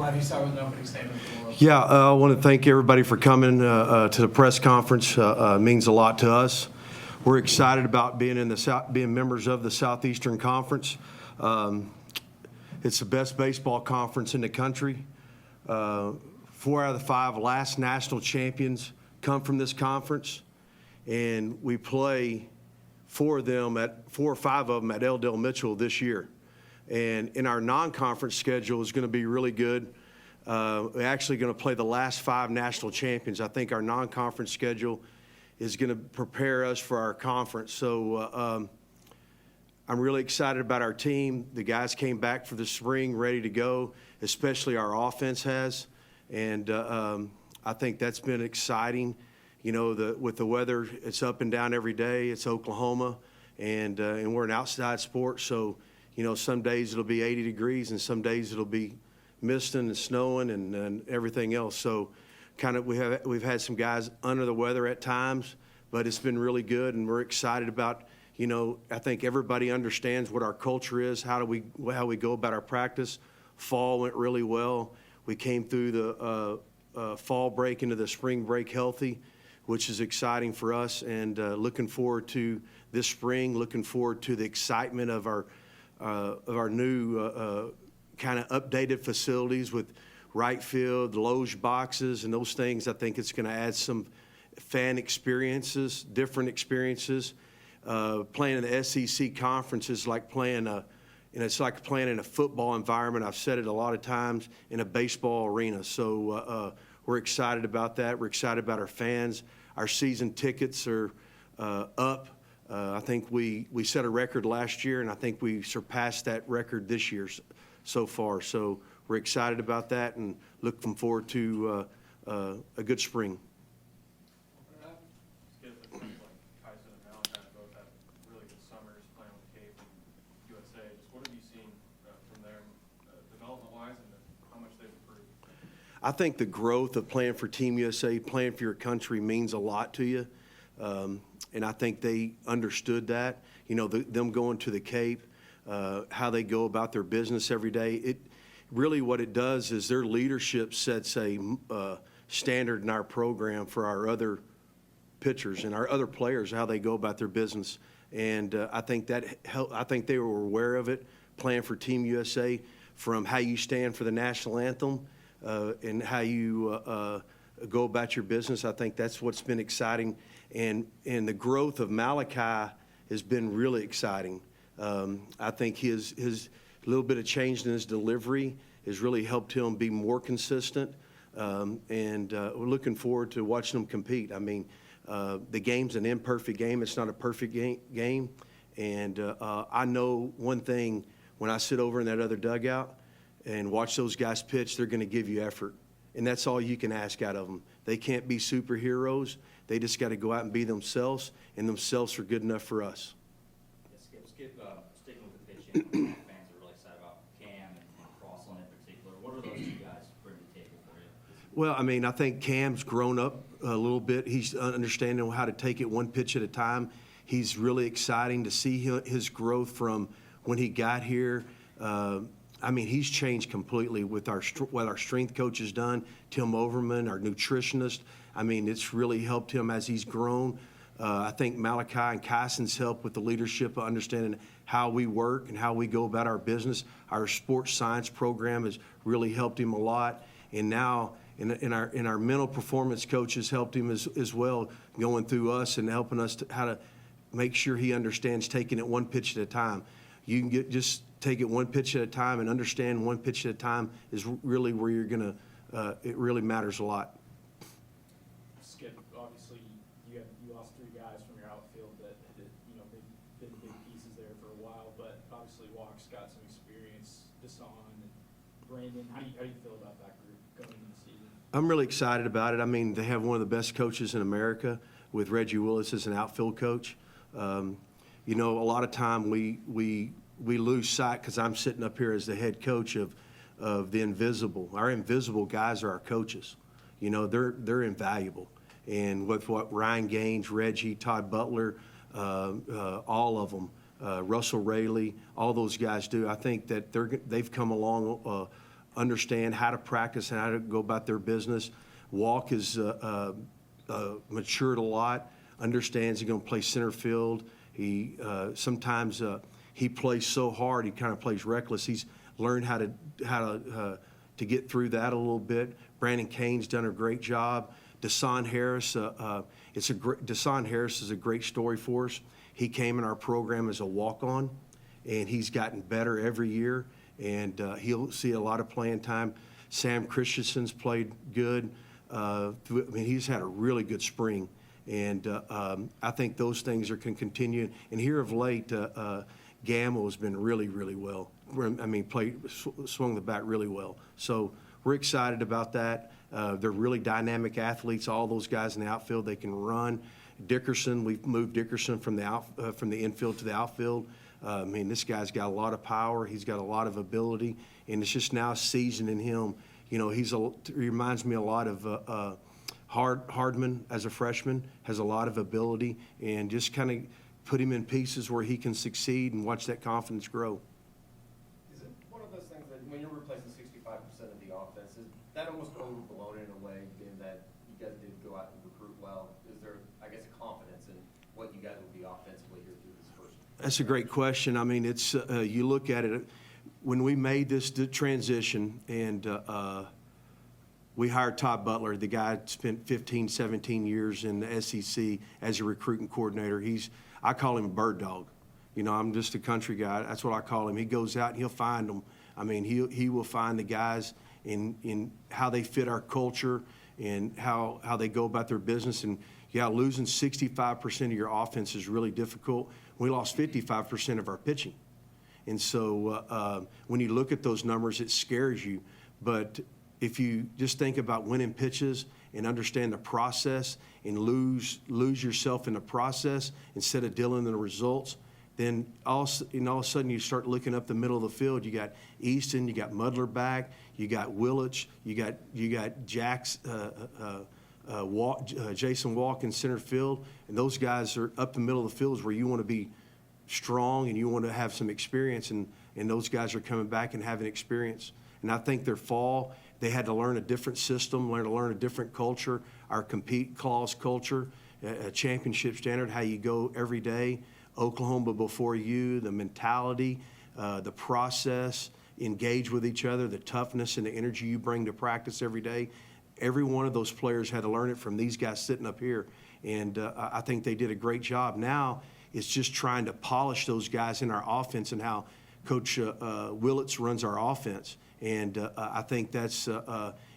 We'll have you start with an opening statement. Yeah, I want to thank everybody for coming to the press conference. It means a lot to us. We're excited about being being members of the Southeastern Conference. It's the best baseball conference in the country. 4 out of the 5 last national champions come from this conference, and we play 4 or 5 of them at L. Dale Mitchell this year. And in our non-conference schedule is going to be really good. We're actually going to play the last 5 national champions. I think our non-conference schedule is going to prepare us for our conference. So I'm really excited about our team. The guys came back for the spring ready to go, especially our offense has. And I think that's been exciting. You know, with the weather, it's up and down every day. It's Oklahoma, and we're an outside sport. So, you know, some days it'll be 80 degrees and some days it'll be misting and snowing and everything else. So kind of we've had some guys under the weather at times, but it's been really good, and we're excited about, you know, I think everybody understands what our culture is, how we go about our practice. Fall went really well. We came through the fall break into the spring break healthy, which is exciting for us, and looking forward to this spring, looking forward to the excitement of our new kind of updated facilities with right field, loge boxes, and those things. I think it's going to add some fan experiences, different experiences. Playing in the SEC conference is like playing it's like playing in a football environment. I've said it a lot of times, in a baseball arena. So we're excited about that. We're excited about our fans. Our season tickets are up. I think we set a record last year, and I think we surpassed that record this year so far. So we're excited about that and looking forward to a good spring. I think the growth of playing for Team USA, playing for your country, means a lot to you. And I think they understood that. You know, them going to the Cape, how they go about their business every day. Really what it does is their leadership sets a standard in our program for our other pitchers and our other players, how they go about their business. And I think that I think they were aware of it, playing for Team USA, from how you stand for the national anthem. And how you go about your business. I think that's what's been exciting. And the growth of Malachi has been really exciting. I think his little bit of change in his delivery has really helped him be more consistent. And we're looking forward to watching him compete. I mean, the game's an imperfect game. It's not a perfect game. And I know one thing, when I sit over in that other dugout and watch those guys pitch, they're going to give you effort. And that's all you can ask out of them. They can't be superheroes. They just got to go out and be themselves, and themselves are good enough for us. Skip, sticking with the pitching, fans are really excited about Cam and Crossland in particular. What are those two guys bring to the table for you? Well, I mean, I think Cam's grown up a little bit. He's understanding how to take it one pitch at a time. He's really exciting to see his growth from when he got here. I mean, he's changed completely with what our strength coach has done, Tim Overman, our nutritionist. I mean, it's really helped him as he's grown. I think Malachi and Kyson's helped with the leadership of understanding how we work and how we go about our business. Our sports science program has really helped him a lot. And now in our mental performance coaches helped him as well, going through us and helping us how to make sure he understands taking it one pitch at a time. You can just take it one pitch at a time and understand one pitch at a time is really where you're going to, it really matters a lot. Skip, obviously you lost 3 guys from your outfield that you know, been big pieces there for a while, but obviously Walk's got some experience, Deshaun and Brandon. How do you feel about that group going into the season? I'm really excited about it. I mean, they have one of the best coaches in America with Reggie Willis as an outfield coach. You know, a lot of time we lose sight, because I'm sitting up here as the head coach of the invisible. Our invisible guys are our coaches. You know, they're invaluable. And with what Ryan Gaines, Reggie, Todd Butler, all of them, Russell Raley, all those guys do, I think that they've come along understand how to practice and how to go about their business. Walk has matured a lot, understands he's going to play center field. He sometimes he plays so hard, he kind of plays reckless. He's learned how to get through that a little bit. Brandon Kane's done a great job. Desan Harris, Desan Harris is a great story for us. He came in our program as a walk-on, and he's gotten better every year, and he'll see a lot of playing time. Sam Christensen's played good. He's had a really good spring, and I think those things can continue. And here of late, Gamble has been really, really well. Swung the bat really well. So we're excited about that. They're really dynamic athletes. All those guys in the outfield, they can run. Dickerson, we've moved Dickerson from the infield to the outfield. This guy's got a lot of power. He's got a lot of ability, and it's just now seasoning him. He reminds me a lot of Hardman as a freshman, has a lot of ability, and just kind of put him in pieces where he can succeed and watch that confidence grow. Is it one of those things that when you're replacing 65% of the offense, is that almost overblown in a way, being that you guys did go out and recruit well? Is there, I guess, a confidence in what you guys will be offensively here through this first? That's a great question. It's you look at it, when we made this transition and we hired Todd Butler, the guy spent 15, 17 years in the SEC as a recruiting coordinator. I call him a bird dog. I'm just a country guy. That's what I call him. He goes out and he'll find them. He will find the guys in how they fit our culture and how they go about their business. And, yeah, losing 65% of your offense is really difficult. We lost 55% of our pitching. And so when you look at those numbers, it scares you. But if you just think about winning pitches and understand the process and lose yourself in the process instead of dealing in the results, then all of a sudden you start looking up the middle of the field. You got Easton, you got Mudler back, you got Willich, you got Jason Walk in center field, and those guys are up the middle of the field where you want to be strong and you want to have some experience, and those guys are coming back and having experience. And I think their fall, they had to learn a different system, learn a different culture, our compete clause culture, a championship standard, how you go every day, Oklahoma before you, the mentality, the process, engage with each other, the toughness and the energy you bring to practice every day. Every one of those players had to learn it from these guys sitting up here, and I think they did a great job. Now it's just trying to polish those guys in our offense and how Coach Willits runs our offense. And I think that's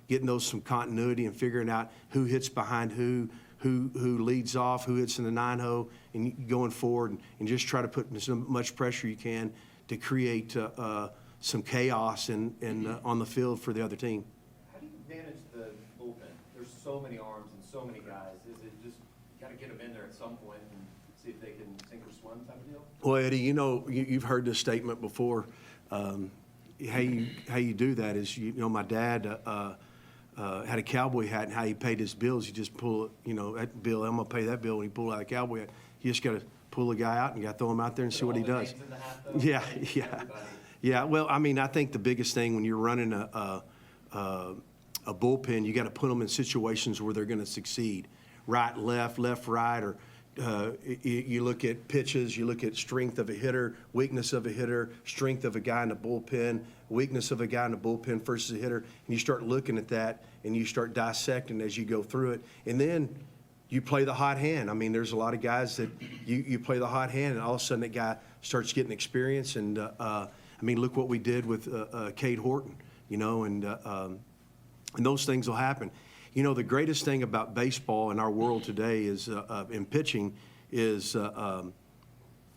getting those some continuity and figuring out who hits behind who leads off, who hits in the 9-hole, and going forward and just try to put as much pressure you can to create some chaos on the field for the other team. How do you manage the bullpen? There's so many arms and so many guys. Is it just got to get them in there at some point and see if they can sink or swim type of deal? Well, Eddie, you've heard this statement before. How you do that is, my dad had a cowboy hat, and how he paid his bills, you just pull it, that bill, I'm going to pay that bill when he pulled out a cowboy hat. You just got to pull the guy out and you got to throw him out there and see what he does. Yeah. Well, I think the biggest thing when you're running a bullpen, you got to put them in situations where they're going to succeed. Right, left, right, or you look at pitches, you look at strength of a hitter, weakness of a hitter, strength of a guy in the bullpen, weakness of a guy in the bullpen versus a hitter, and you start looking at that and you start dissecting as you go through it. And then you play the hot hand. There's a lot of guys that you play the hot hand, and all of a sudden that guy starts getting experience. And, look what we did with Cade Horton, and those things will happen. The greatest thing about baseball in our world today is, in pitching, is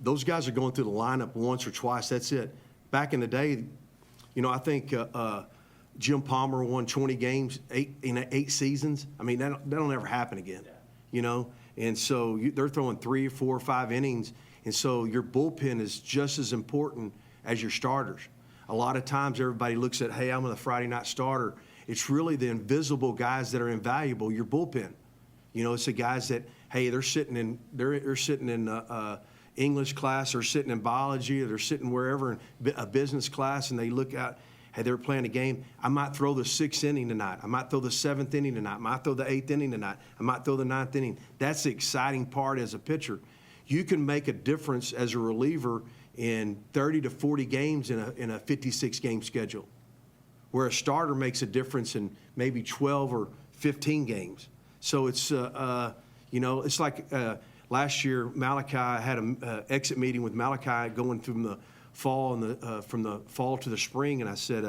those guys are going through the lineup once or twice. That's it. Back in the day, I think Jim Palmer won 20 games, 8 seasons. That'll never happen again, And so they're throwing 3, 4, 5 innings, and so your bullpen is just as important as your starters. A lot of times everybody looks at, hey, I'm a Friday night starter. It's really the invisible guys that are invaluable, your bullpen. It's the guys that, hey, they're sitting in English class, or sitting in biology, or they're sitting wherever in a business class, and they look out Hey, they're playing a game. I might throw the 6th inning tonight. I might throw the 7th inning tonight. I might throw the 8th inning tonight. I might throw the 9th inning. That's the exciting part as a pitcher. You can make a difference as a reliever in 30 to 40 games in a 56-game schedule, where a starter makes a difference in maybe 12 or 15 games. So it's, it's like last year, Malachi had an exit meeting with Malachi going from the fall and from the fall to the spring, and I said,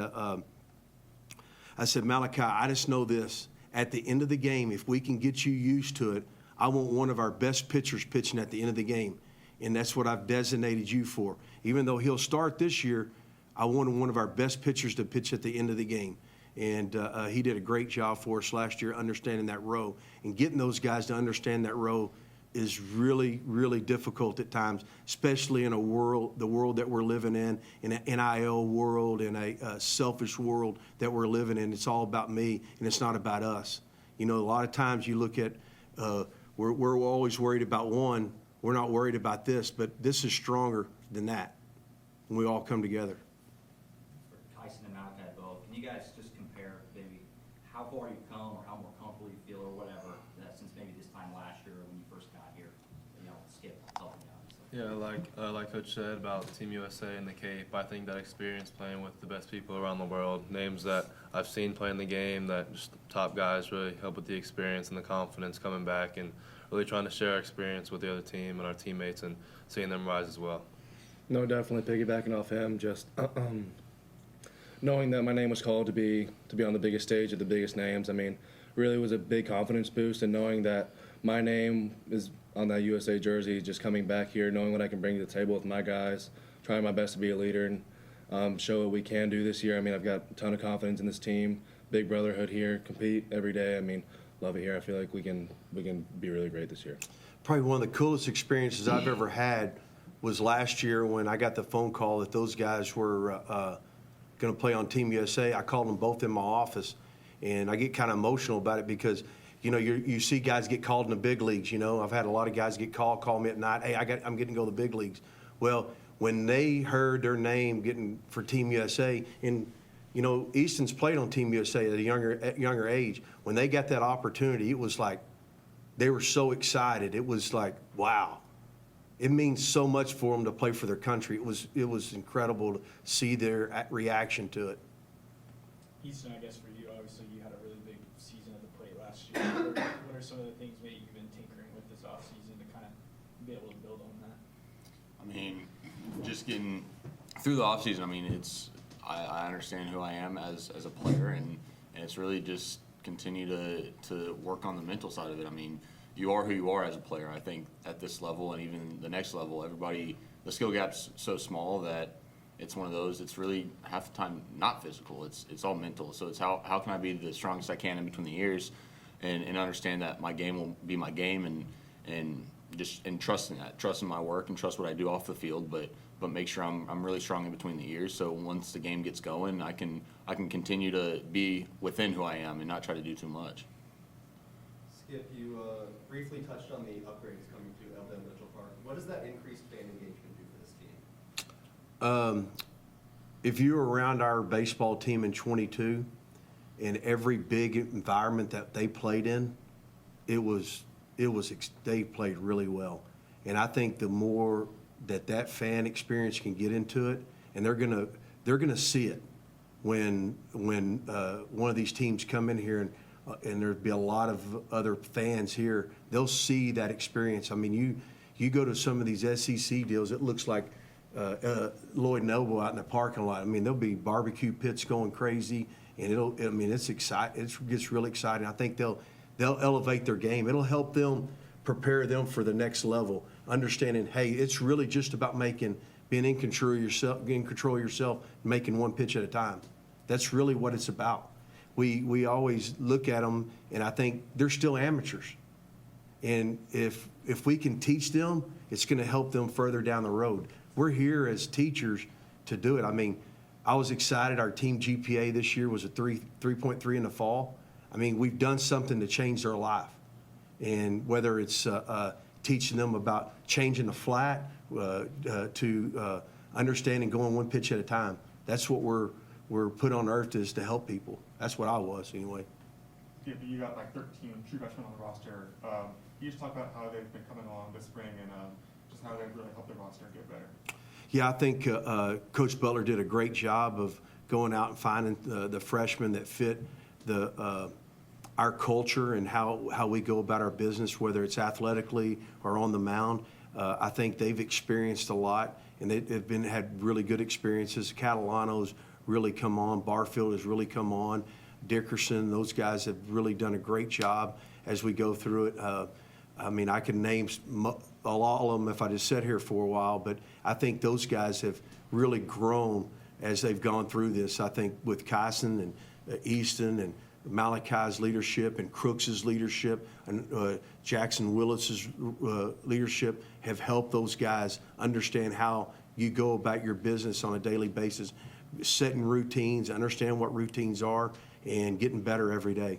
Malachi, I just know this. At the end of the game, if we can get you used to it, I want one of our best pitchers pitching at the end of the game, and that's what I've designated you for. Even though he'll start this year, I wanted one of our best pitchers to pitch at the end of the game. And he did a great job for us last year understanding that role. And getting those guys to understand that role is really, really difficult at times, especially in the world that we're living in an NIL world, in a selfish world that we're living in. It's all about me, and it's not about us. A lot of times you look at, we're always worried about one. We're not worried about this, but this is stronger than that when we all come together. For Tyson and Malachi both, can you guys just compare maybe how far you've come or how more comfortable you feel or whatever since maybe this time last year when you first got here, Skip helping out and stuff? Yeah, like Coach said about Team USA and the Cape, I think that experience playing with the best people around the world, names that I've seen playing the game, that just top guys really help with the experience and the confidence coming back and really trying to share our experience with the other team and our teammates and seeing them rise as well. No, definitely piggybacking off him. Just knowing that my name was called to be on the biggest stage of the biggest names. I mean, really was a big confidence boost, and knowing that my name is on that USA jersey, just coming back here, knowing what I can bring to the table with my guys, trying my best to be a leader and show what we can do this year. I mean, I've got a ton of confidence in this team, big brotherhood here, compete every day. I mean, love it here. I feel like we can be really great this year. Probably one of the coolest experiences I've ever had was last year when I got the phone call that those guys were going to play on Team USA. I called them both in my office, and I get kind of emotional about it because, you see guys get called in the big leagues. I've had a lot of guys call me at night. Hey, I'm getting to go to the big leagues. Well, when they heard their name getting for Team USA, and Easton's played on Team USA at a younger age. When they got that opportunity, it was like they were so excited. It was like, wow. It means so much for them to play for their country. It was incredible to see their reaction to it. Easton, I guess for you, obviously you had a really big season at the plate last year. What are some of the things maybe you've been tinkering with this offseason to kind of be able to build on that? I mean, just getting through the offseason, I understand who I am as a player, and it's really just continue to work on the mental side of it. I mean, you are who you are as a player. I think at this level and even the next level, the skill gap's so small that it's one of those, it's really half the time not physical. It's all mental. So it's how can I be the strongest I can in between the ears and understand that my game will be my game and trusting that, trusting my work and trust what I do off the field, but make sure I'm really strong in between the ears. So once the game gets going, I can continue to be within who I am and not try to do too much. Skip, you briefly touched on the upgrades coming to Eldon Mitchell Park. What does that increased fan engagement do for this team? If you were around our baseball team in 22, in every big environment that they played in, they played really well. And I think the more that fan experience can get into it, and they're gonna see it when one of these teams come in here and there'd be a lot of other fans here. They'll see that experience. I mean, you go to some of these SEC deals, it looks like Lloyd Noble out in the parking lot. I mean, there'll be barbecue pits going crazy, and it's exciting. It gets really exciting. I think they'll elevate their game. It'll help them prepare them for the next level, understanding, hey, it's really just about being in control of yourself, making one pitch at a time. That's really what it's about. We always look at them, and I think they're still amateurs. And if we can teach them, it's going to help them further down the road. We're here as teachers to do it. I mean, I was excited. Our team GPA this year was a 3.3 in the fall. I mean, we've done something to change their life. And whether it's teaching them about changing the flat to understanding going one pitch at a time, that's what we're put on earth is to help people. That's what I was anyway. Yeah, but you got like 13 true freshmen on the roster. You just talk about how they've been coming along this spring and just how they've really helped the roster get better. Yeah, I think Coach Butler did a great job of going out and finding the freshmen that fit our culture and how we go about our business, whether it's athletically or on the mound. I think they've experienced a lot, and they've had really good experiences. Catalano's really come on. Barfield has really come on. Dickerson, those guys have really done a great job as we go through it. I mean, I can name all of them if I just sat here for a while, but I think those guys have really grown as they've gone through this. I think with Kyson and Easton and Malachi's leadership and Crooks's leadership and Jackson Willis's leadership have helped those guys understand how you go about your business on a daily basis, setting routines, understand what routines are, and getting better every day.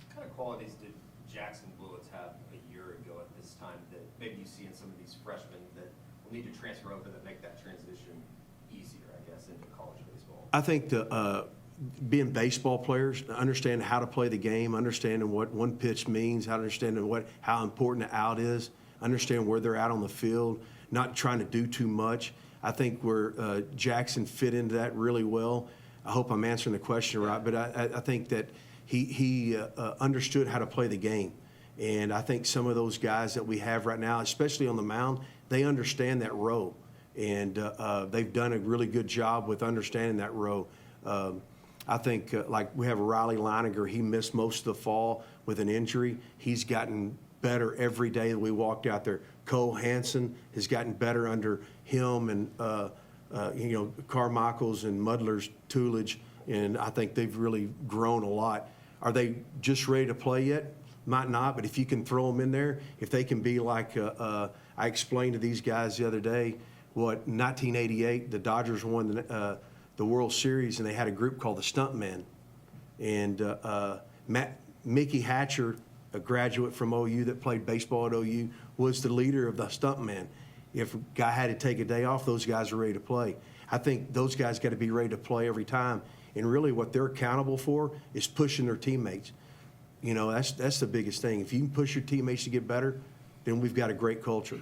What kind of qualities did Jackson Willis have a year ago at this time that maybe you see in some of these freshmen that will need to transfer over that make that transition easier, I guess, into college baseball? I think being baseball players, understanding how to play the game, understanding what one pitch means, understanding how important the out is, understanding where they're at on the field, not trying to do too much. I think where Jackson fit into that really well. I hope I'm answering the question right, but I think that he understood how to play the game. And I think some of those guys that we have right now, especially on the mound, they understand that role. And they've done a really good job with understanding that role. I think like we have Riley Leininger, he missed most of the fall with an injury. He's gotten better every day that we walked out there. Cole Hansen has gotten better under him and Carmichael's and Mudler's tutelage, and I think they've really grown a lot. Are they just ready to play yet? Might not, but if you can throw them in there, if they can be like I explained to these guys the other day, 1988, the Dodgers won the World Series, and they had a group called the Stuntmen. And Mickey Hatcher, a graduate from OU that played baseball at OU, was the leader of the Stuntmen. If a guy had to take a day off, those guys are ready to play. I think those guys got to be ready to play every time. And really what they're accountable for is pushing their teammates. You know, that's the biggest thing. If you can push your teammates to get better, then we've got a great culture.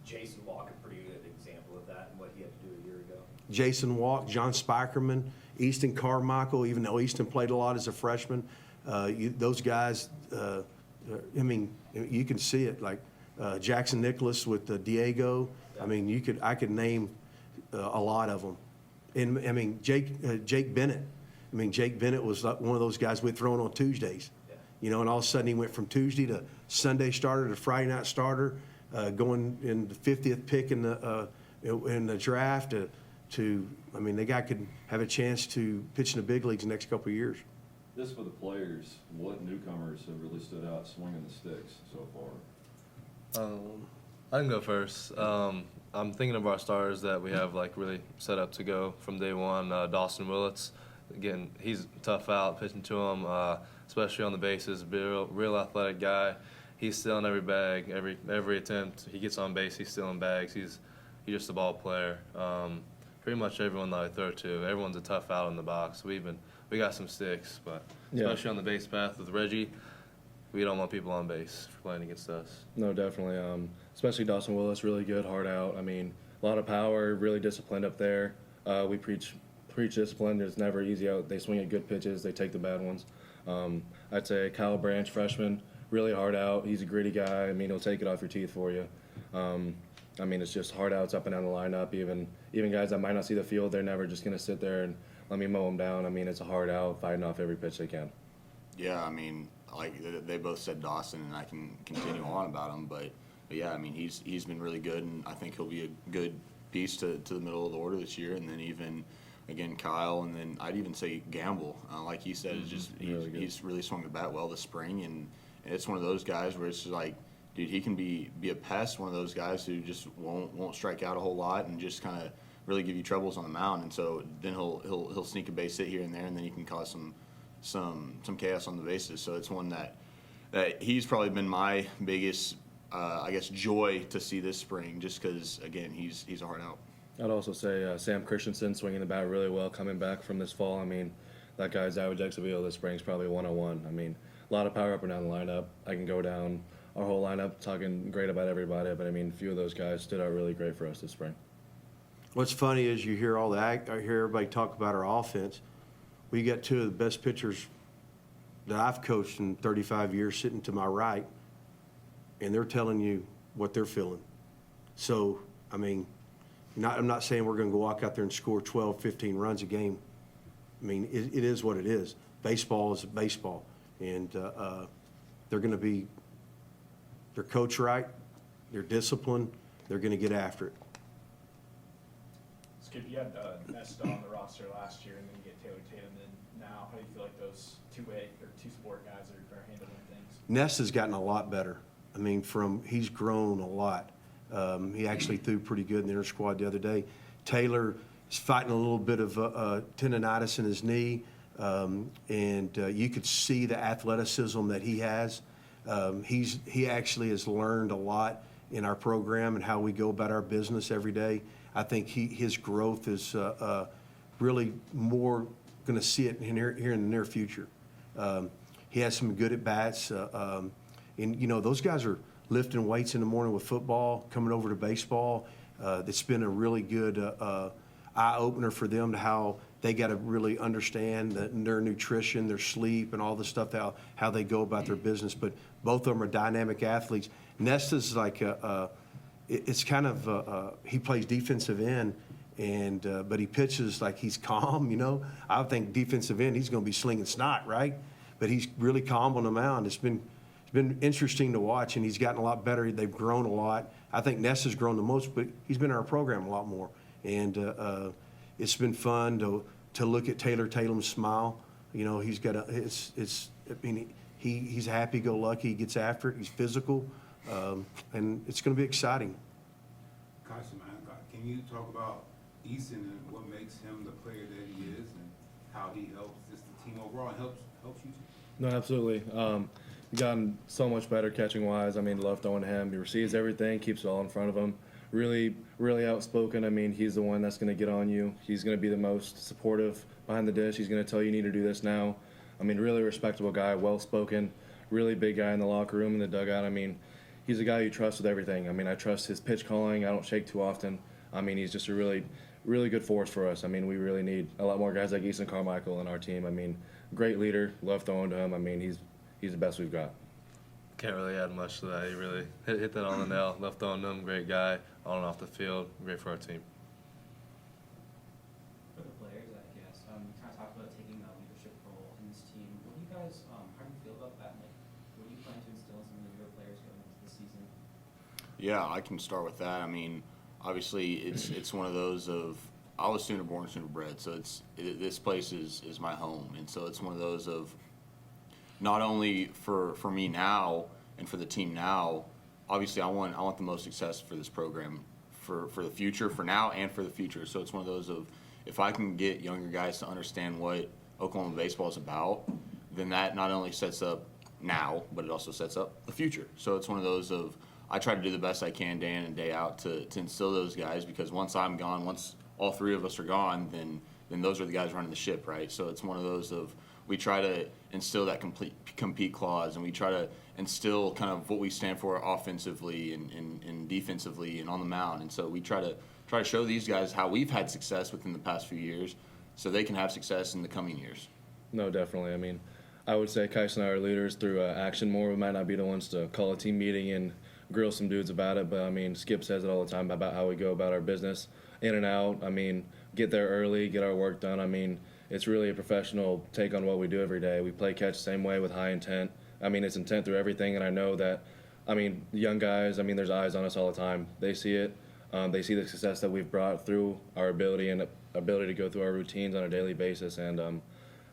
Jason Walker, pretty good example of that and what he had to do a year ago. Jason Walk, John Spikerman, Easton Carmichael, even though Easton played a lot as a freshman, those guys, I mean, you can see it. Like Jackson Nicholas with Diego. I mean, I could name a lot of them. And I mean, Jake Bennett. I mean, Jake Bennett was one of those guys we'd thrown on Tuesdays. Yeah. You know, and all of a sudden he went from Tuesday to Sunday starter to Friday night starter, going in the 50th pick in the draft to I mean, the guy could have a chance to pitch in the big leagues the next couple of years. Just for the players, what newcomers have really stood out swinging the sticks so far? I can go first. I'm thinking of our stars that we have like really set up to go from day one. Dawson Willits, again, he's tough out pitching to him, especially on the bases. Real athletic guy. He's stealing every bag, every attempt he gets on base. He's stealing bags. He's just a ball player. Pretty much everyone that I throw to, everyone's a tough out in the box. We got some sticks, but especially on the base path with Reggie, we don't want people on base for playing against us. No, definitely. Especially Dawson Willis, really good, hard out. I mean, a lot of power, really disciplined up there. We preach discipline. It's never easy out. They swing at good pitches. They take the bad ones. I'd say Kyle Branch, freshman, really hard out. He's a gritty guy. I mean, he'll take it off your teeth for you. I mean, it's just hard outs up and down the lineup. Even guys that might not see the field, they're never just going to sit there and let me mow them down. I mean, it's a hard out, fighting off every pitch they can. Yeah, I mean, like they both said Dawson, and I can continue on about him, but yeah, I mean, he's been really good, and I think he'll be a good piece to the middle of the order this year. And then even again Kyle, and then I'd even say Gamble, like he said, is just he's really swung the bat well this spring, and it's one of those guys where it's like, dude, he can be a pest. One of those guys who just won't strike out a whole lot and just kind of really give you troubles on the mound. And so then he'll sneak a base hit here and there, and then he can cause some chaos on the bases. So it's one that he's probably been my biggest, I guess, joy to see this spring, just because again he's a hard out. I'd also say Sam Christensen swinging the bat really well coming back from this fall. I mean, that guy's average XFL this spring is probably 101. I mean, a lot of power up and down the lineup. I can go down our whole lineup talking great about everybody, but I mean, a few of those guys stood out really great for us this spring. What's funny is you hear all that, I hear everybody talk about our offense. We got two of the best pitchers that I've coached in 35 years sitting to my right, and they're telling you what they're feeling. So, I mean, I'm not saying we're going to go walk out there and score 12, 15 runs a game. I mean, it is what it is. Baseball is baseball, and they're going to be, they're coached right, they're disciplined, they're going to get after it. Skip, you had Nesta on the roster last year, and then you get Taylor Tatum. And now, how do you feel like those two-sport guys are handling things? Nesta's gotten a lot better. I mean, he's grown a lot. He actually threw pretty good in the inter squad the other day. Taylor is fighting a little bit of tendonitis in his knee, and you could see the athleticism that he has. He actually has learned a lot in our program and how we go about our business every day. I think his growth is really more going to see it here in the near future. He has some good at-bats. And, you know, those guys are lifting weights in the morning with football, coming over to baseball. It's been a really good eye-opener for them to how they got to really understand their nutrition, their sleep, and all the stuff, how they go about their business. But both of them are dynamic athletes. Nesta's like it's kind of he plays defensive end, and but he pitches like he's calm. You know, I would think defensive end he's going to be slinging snot, right? But he's really calm on the mound. It's been interesting to watch, and he's gotten a lot better. They've grown a lot. I think Nesta's grown the most, but he's been in our program a lot more, and it's been fun to look at Taylor Tatum's smile. You know, he's got I mean, he's happy-go-lucky. He gets after it. He's physical, and it's going to be exciting. Carson, can you talk about Easton and what makes him the player that he is, and how he helps just the team overall and helps you too? No, absolutely. He's gotten so much better catching-wise. I mean, love throwing to him. He receives everything, keeps it all in front of him. Really, really outspoken. I mean, he's the one that's going to get on you. He's going to be the most supportive behind the dish. He's going to tell you need to do this now. I mean, really respectable guy, well-spoken, really big guy in the locker room, in the dugout. I mean, he's a guy you trust with everything. I mean, I trust his pitch calling. I don't shake too often. I mean, he's just a really, really good force for us. I mean, we really need a lot more guys like Easton Carmichael on our team. I mean, great leader. Love throwing to him. I mean, he's the best we've got. Can't really add much to that. He really hit that on the nail. Left on him, great guy, on and off the field, great for our team. For the players, I guess, kind of talk about taking a leadership role in this team. What do you guys, how do you feel about that? Like, what do you plan to instill in some of your players going into the season? Yeah, I can start with that. I mean, obviously, it's one of those of I was Sooner born, Sooner bred, so this place is my home, and so it's one of those of not only for me now and for the team now. Obviously, I want the most success for this program for the future, for now and for the future. So it's one of those of if I can get younger guys to understand what Oklahoma baseball is about, then that not only sets up now, but it also sets up the future. So it's one of those of I try to do the best I can day in and day out to instill those guys, because once I'm gone, once all three of us are gone, then those are the guys running the ship, right? So it's one of those of we try to instill that compete clause, and we try to instill kind of what we stand for offensively and defensively and on the mound. And so we try to show these guys how we've had success within the past few years so they can have success in the coming years. No, definitely. I mean, I would say Kais and I are leaders through action more. We might not be the ones to call a team meeting and grill some dudes about it, but I mean, Skip says it all the time about how we go about our business, in and out. I mean, get there early, get our work done. I mean, it's really a professional take on what we do every day. We play catch the same way with high intent. I mean, it's intent through everything, and I know that, I mean, young guys, I mean, there's eyes on us all the time. They see it. They see the success that we've brought through our ability to go through our routines on a daily basis, and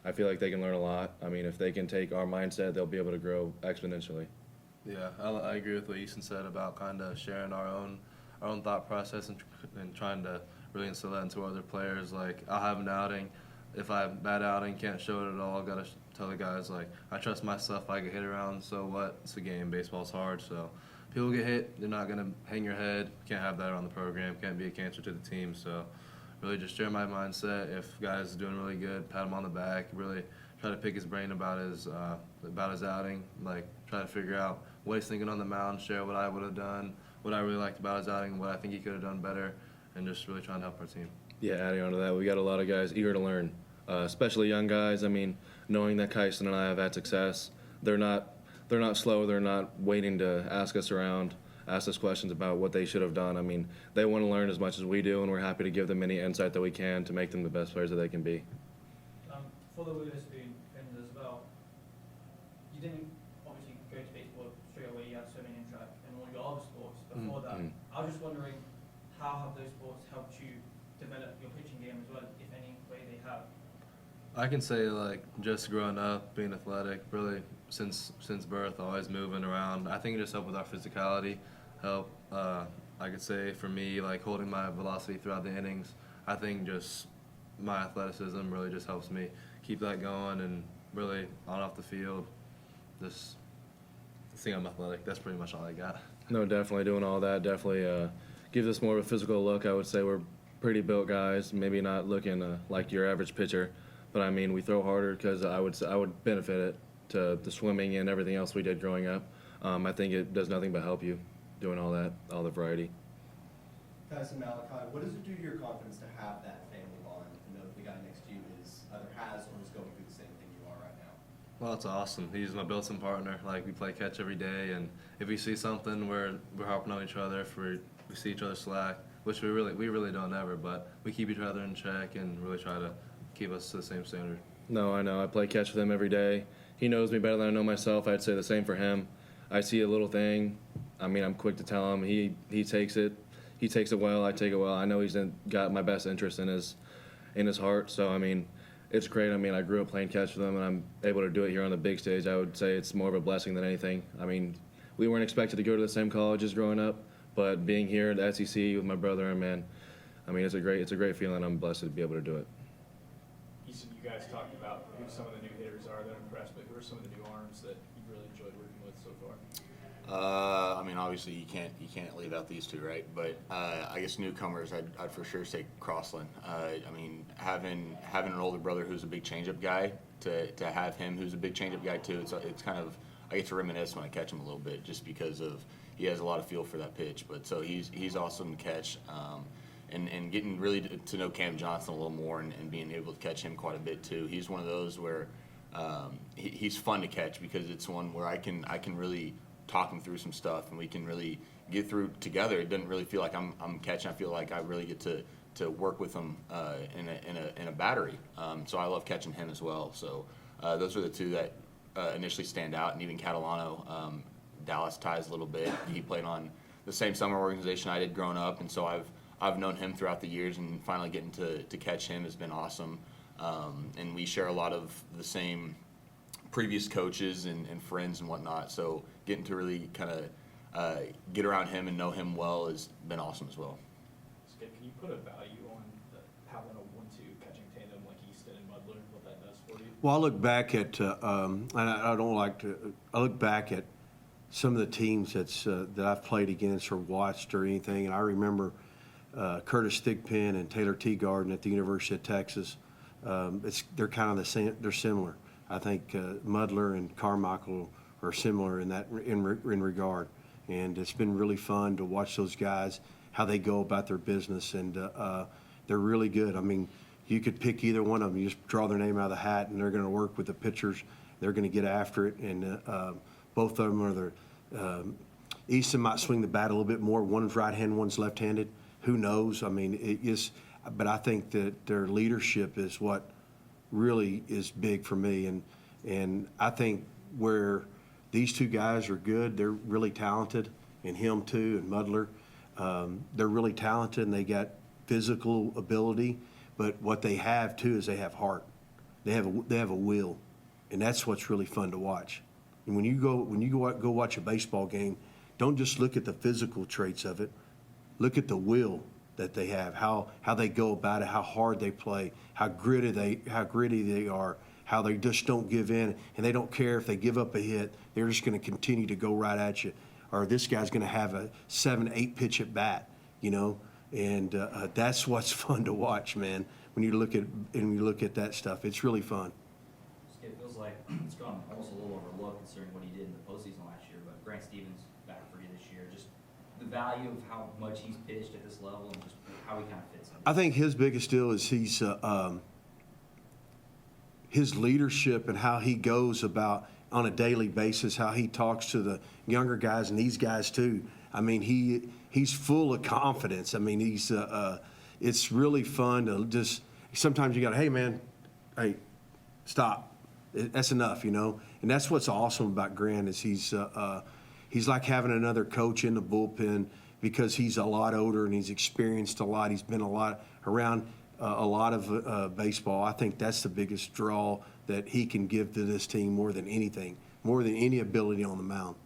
I feel like they can learn a lot. I mean, if they can take our mindset, they'll be able to grow exponentially. Yeah, I agree with what Easton said about kind of sharing our own thought process and trying to really instill that into other players. Like, I'll have an outing. If I have a bad outing, can't show it at all, got to tell the guys, like, I trust myself. I get hit around, so what? It's a game. Baseball's hard, so people get hit. They're not going to hang your head. Can't have that around the program. Can't be a cancer to the team. So really just share my mindset. If guys are doing really good, pat him on the back. Really try to pick his brain about his outing. Like, try to figure out what he's thinking on the mound, share what I would have done, what I really liked about his outing, what I think he could have done better, and just really trying to help our team. Yeah, adding on to that, we got a lot of guys eager to learn, especially young guys. I mean, knowing that Kyson and I have had success, they're not slow. They're not waiting to ask us around, ask us questions about what they should have done. I mean, they want to learn as much as we do, and we're happy to give them any insight that we can to make them the best players that they can be. For the Witherspoon thing as well, you didn't obviously go to baseball straight away. You had swimming and track and all your other sports before that. I was just wondering, how have those sports helped you develop your pitching game as well, if any way they have? I can say, like, just growing up, being athletic, really since birth, always moving around. I think it just helped with our physicality. I could say for me, like, holding my velocity throughout the innings. I think just my athleticism really just helps me keep that going, and really on and off the field, just think I'm athletic. That's pretty much all I got. No, definitely doing all that definitely gives us more of a physical look. I would say we're pretty built guys, maybe not looking like your average pitcher, but I mean we throw harder because I would benefit it to the swimming and everything else we did growing up. I think it does nothing but help you doing all that, all the variety. Guys, and Malachi, what does it do to your confidence to have that family bond and know the guy next to you is either has or is going through the same thing you are right now? Well, it's awesome. He's my built-in partner. Like, we play catch every day, and if we see something, we're harping on each other. If we see each other slack, which we really don't ever, but we keep each other in check and really try to keep us to the same standard. No, I know. I play catch with him every day. He knows me better than I know myself. I'd say the same for him. I see a little thing. I mean, I'm quick to tell him. He takes it. He takes it well. I take it well. I know he's got my best interest in his heart. So I mean, it's great. I mean, I grew up playing catch with him, and I'm able to do it here on the big stage. I would say it's more of a blessing than anything. I mean, we weren't expected to go to the same colleges growing up, but being here at the SEC with my brother, man, I mean, it's a great feeling. I'm blessed to be able to do it. You guys talked about who some of the new hitters are that impressed, but who are some of the new arms that you really enjoyed working with so far? I mean, obviously you can't leave out these two, right? But I guess newcomers, I'd for sure say Crossland. I mean, having an older brother who's a big changeup guy, to have him who's a big changeup guy too, it's kind of, I get to reminisce when I catch him a little bit, just because of he has a lot of feel for that pitch. But so he's awesome to catch. And getting really to know Cam Johnson a little more and being able to catch him quite a bit too. He's one of those where he's fun to catch because it's one where I can really talk him through some stuff and we can really get through together. It doesn't really feel like I'm catching. I feel like I really get to work with him in a battery. So I love catching him as well. So those are the two that initially stand out. And even Catalano, Dallas ties a little bit. He played on the same summer organization I did growing up, and so I've known him throughout the years, and finally getting to catch him has been awesome. And we share a lot of the same previous coaches and friends and whatnot, so getting to really kind of get around him and know him well has been awesome as well. Skip, can you put a value on having a 1-2 catching tandem like Easton and Mudler, what that does for you? Well, I look back at, and I look back at some of the teams that I've played against or watched or anything, and I remember Curtis Thigpen and Taylor Teagarden at the University of Texas. They're kind of the same. They're similar. I think Mudler and Carmichael are similar in that in regard, and it's been really fun to watch those guys how they go about their business, and they're really good. I mean, you could pick either one of them. You just draw their name out of the hat, and they're going to work with the pitchers. They're going to get after it, and both of them are Easton might swing the bat a little bit more. One's right-handed, one's left-handed. Who knows? I mean, but I think that their leadership is what really is big for me, and I think where these two guys are good, they're really talented, and him too, and Mudler, they're really talented and they got physical ability, but what they have too is they have heart. They have a will, and that's what's really fun to watch. And when you go watch a baseball game, don't just look at the physical traits of it. Look at the will that they have, how they go about it, how hard they play, how gritty they are, how they just don't give in, and they don't care if they give up a hit. They're just going to continue to go right at you. Or this guy's going to have a 7-8 pitch at bat, you know, and that's what's fun to watch, man. When you look at that stuff, it's really fun. It feels like it's gone almost a little overlooked considering what he did in the postseason last year, but Grant Stevens back for you this year. Just the value of how much he's pitched at this level and just how he kind of fits in. I think his biggest deal is his leadership and how he goes about on a daily basis, how he talks to the younger guys and these guys too. I mean, he's full of confidence. I mean, it's really fun to just, sometimes you got to, hey man, hey, stop. That's enough, you know? And that's what's awesome about Grant is he's like having another coach in the bullpen because he's a lot older and he's experienced a lot. He's been around a lot of baseball. I think that's the biggest draw that he can give to this team more than anything, more than any ability on the mound.